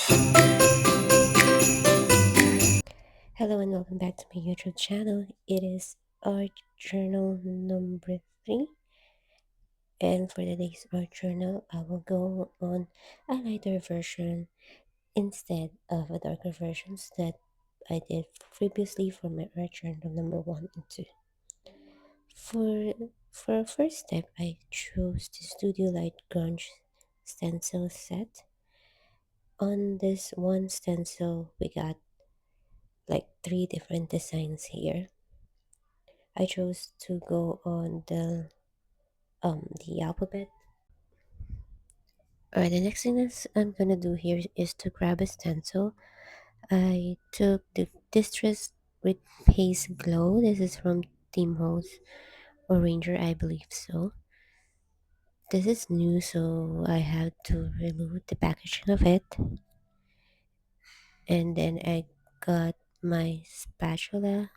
Hello and welcome back to my YouTube channel. It is art journal number 3, and for today's art journal I will go on a lighter version instead of a darker versions that I did previously for my art journal number 1 and 2. For our first step, I chose the Studio Light Grunge stencil set. On this one stencil we got like 3 different designs here. I chose to go on the alphabet. Alright, the next thing that I'm gonna do here is to grab a stencil. I took the Distress with Pace Glow. This is from Team Holtz or Ranger, I believe so. This is new, so I had to remove the packaging of it. And then I got my spatula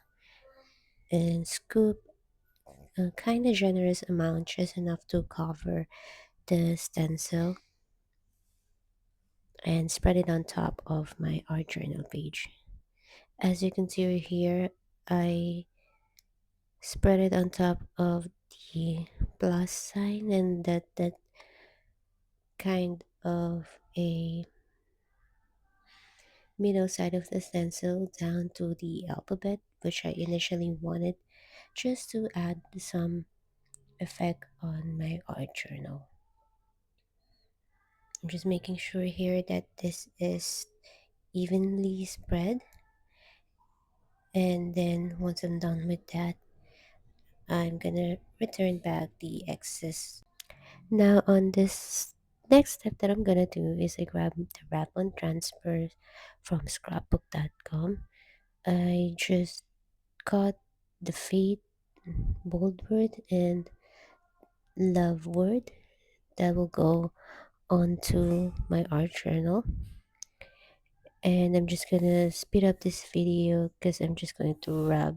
and scoop a kind of generous amount, just enough to cover the stencil, and spread it on top of my art journal page. As you can see here, I spread it on top of the plus sign, and that kind of a middle side of the stencil down to the alphabet, which I initially wanted just to add some effect on my art journal. I'm just making sure here that this is evenly spread, and then once I'm done with that, I'm gonna return back the excess. Now on this next step that I'm gonna do is I grab the wrap on transfers from scrapbook.com. I just got the fate bold word and love word that will go onto my art journal, and I'm just gonna speed up this video because I'm just going to wrap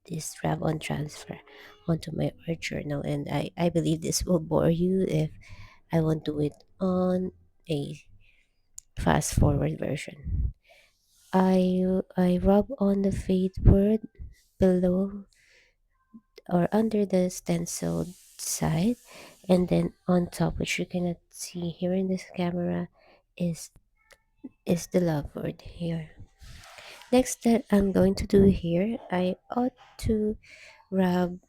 this wrap on transfer onto my art journal, and I believe this will bore you if I won't do it on a fast forward version. I rub on the fade word below or under the stencil side, and then on top, which you cannot see here in this camera, is the love word here. Next that I'm going to do here, I ought to rub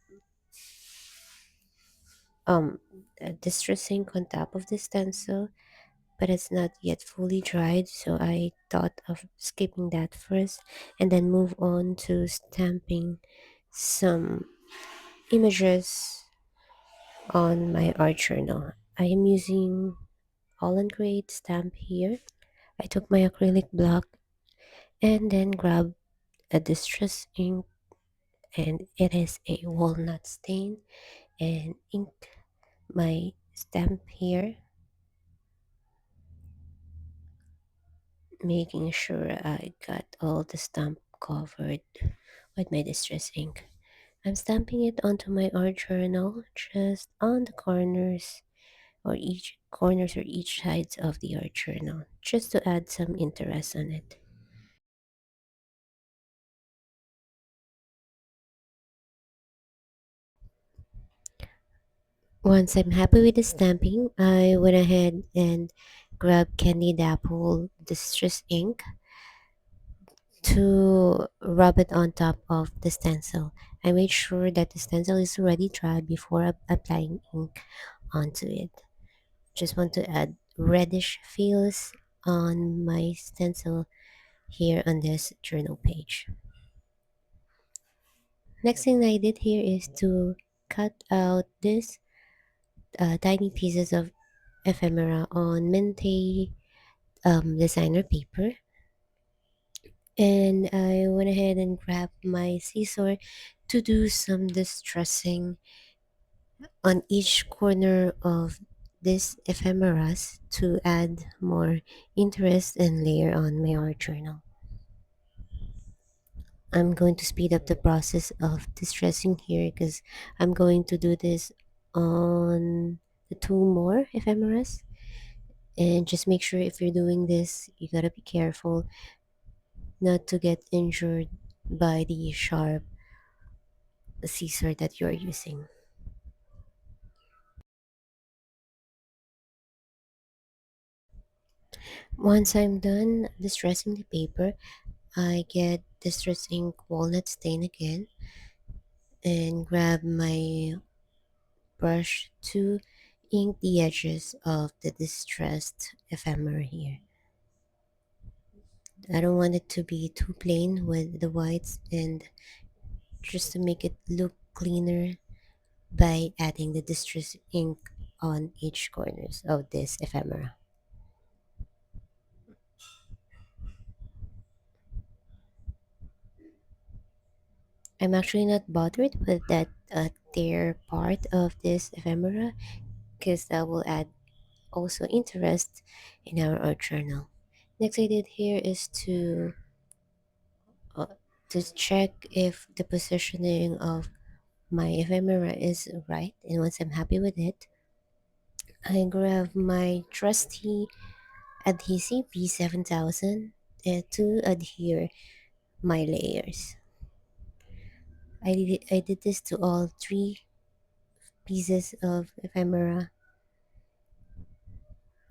um distress ink on top of the stencil, but it's not yet fully dried, so I thought of skipping that first and then move on to stamping some images on my art journal. I am using Holland Grade stamp here. I took my acrylic block and then grabbed a distress ink, and it is a walnut stain, and ink my stamp here, making sure I got all the stamp covered with my distress ink. I'm stamping it onto my art journal just on the corners or each sides of the art journal, just to add some interest on it. Once I'm happy with the stamping, I went ahead and grabbed Candied Apple Distress ink to rub it on top of the stencil. I made sure that the stencil is already dry before applying ink onto it. Just want to add reddish feels on my stencil here on this journal page. Next thing I did here is to cut out this tiny pieces of ephemera on Mintay designer paper, and I went ahead and grabbed my scissor to do some distressing on each corner of this ephemeras to add more interest and layer on my art journal. I'm going to speed up the process of distressing here because I'm going to do this on the 2 more ephemeras, And just make sure if you're doing this, you gotta be careful not to get injured by the sharp scissor that you're using. Once I'm done distressing the paper, I get distress ink walnut stain again and grab my brush to ink the edges of the distressed ephemera here. I don't want it to be too plain with the whites, and just to make it look cleaner by adding the distress ink on each corners of this ephemera. I'm actually not bothered with that tear part of this ephemera because that will add also interest in our art journal. Next I did here is uh, to check if the positioning of my ephemera is right, and once I'm happy with it, I grab my trusty adhesive P7000 to adhere my layers. I did this to all three pieces of ephemera,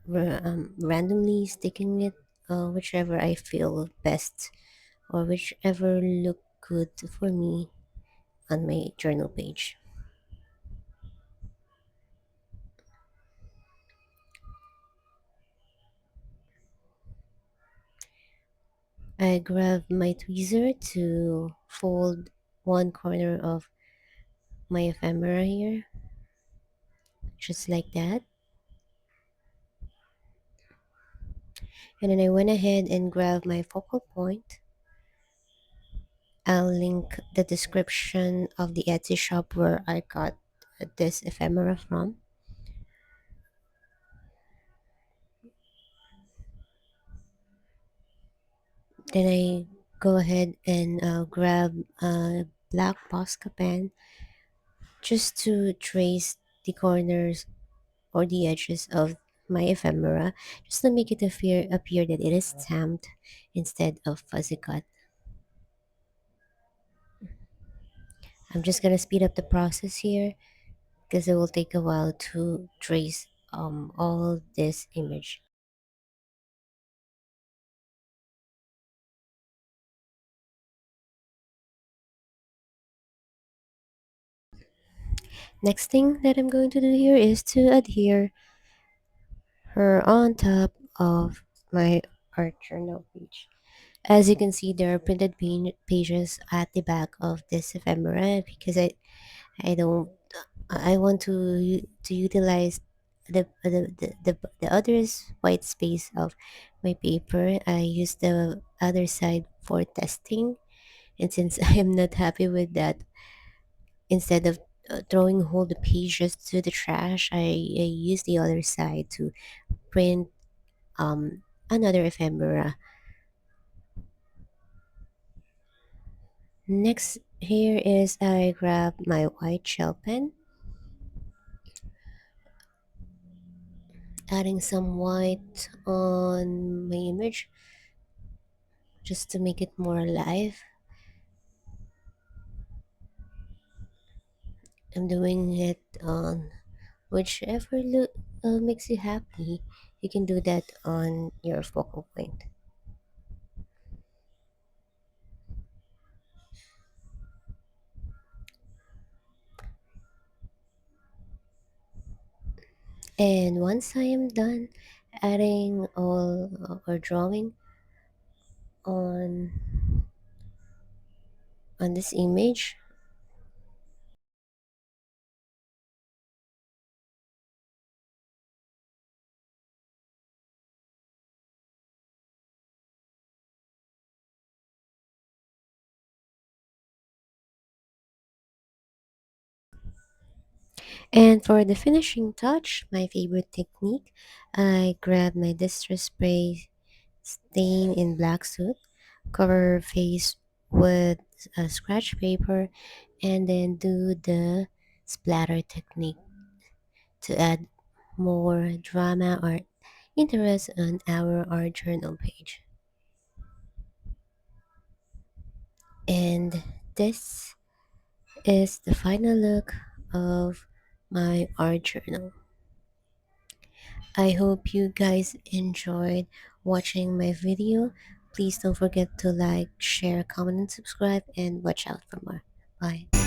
randomly sticking it whichever I feel best or whichever look good for me on my journal page. I grab my tweezer to fold one corner of my ephemera here, just like that. And then I went ahead and grabbed my focal point. I'll link the description of the Etsy shop where I got this ephemera from. Then I go ahead and grab a black posca pen just to trace the corners or the edges of my ephemera, just to make it appear that it is stamped instead of fuzzy cut. I'm just gonna speed up the process here because it will take a while to trace all this image. Next thing that I'm going to do here is to adhere her on top of my art journal page. As you can see, there are printed pages at the back of this ephemera because I don't I want to utilize the others white space of my paper. I use the other side for testing, and since I am not happy with that, instead of throwing whole the pages to the trash, I use the other side to print another ephemera. Next here is I grab my white gel pen, adding some white on my image just to make it more alive. I'm doing it on whichever look makes you happy. You can do that on your focal point. And once I am done adding all or drawing on this image, and for the finishing touch, my favorite technique, I grab my distress spray stain in black soot, cover face with a scratch paper, and then do the splatter technique to add more drama or interest on our art journal page. And this is the final look of my art journal. I hope you guys enjoyed watching my video. Please don't forget to like, share, comment, and subscribe, and watch out for more. Bye.